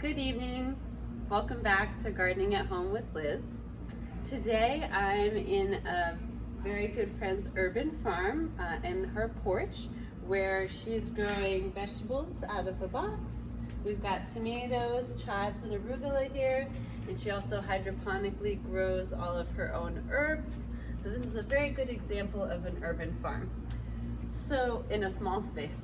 Good evening. Welcome back to Gardening at Home with Liz. Today I'm in a very good friend's urban farm in her porch where she's growing vegetables out of a box. We've got tomatoes, chives, and arugula here, and she also hydroponically grows all of her own herbs. So this is a very good example of an urban farm. So in a small space.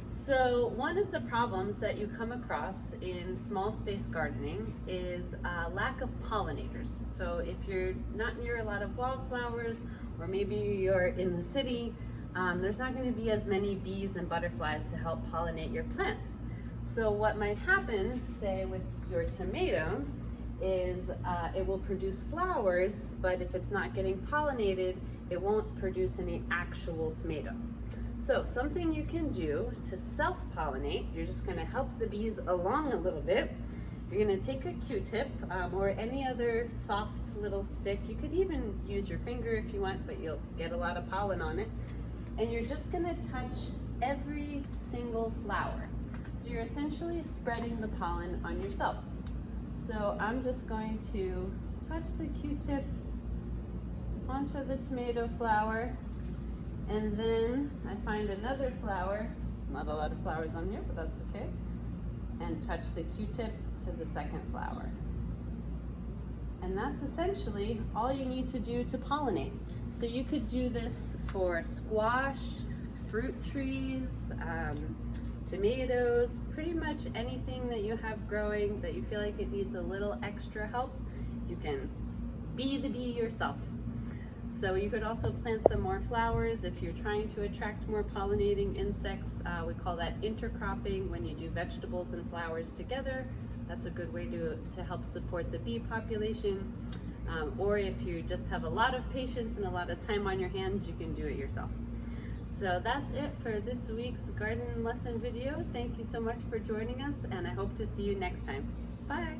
So one of the problems that you come across in small space gardening is a lack of pollinators. So if you're not near a lot of wildflowers, or maybe you're in the city, there's not going to be as many bees and butterflies to help pollinate your plants. So what might happen, say with your tomato, is it will produce flowers, but if it's not getting pollinated, it won't produce any actual tomatoes. So something you can do to self-pollinate, you're just going to help the bees along a little bit. You're going to take a Q-tip or any other soft little stick. You could even use your finger if you want, but you'll get a lot of pollen on it. And you're just going to touch every single flower. So you're essentially spreading the pollen on yourself. So I'm just going to touch the Q-tip onto the tomato flower, and then I find another flower. There's not a lot of flowers on here, but that's okay. And touch the Q-tip to the second flower. And that's essentially all you need to do to pollinate. So you could do this for squash, fruit trees, tomatoes, pretty much anything that you have growing that you feel like it needs a little extra help. You can be the bee yourself. So you could also plant some more flowers if you're trying to attract more pollinating insects. We call that intercropping, when you do vegetables and flowers together. That's a good way to help support the bee population. Or if you just have a lot of patience and a lot of time on your hands, you can do it yourself. So that's it for this week's garden lesson video. Thank you so much for joining us, and I hope to see you next time. Bye.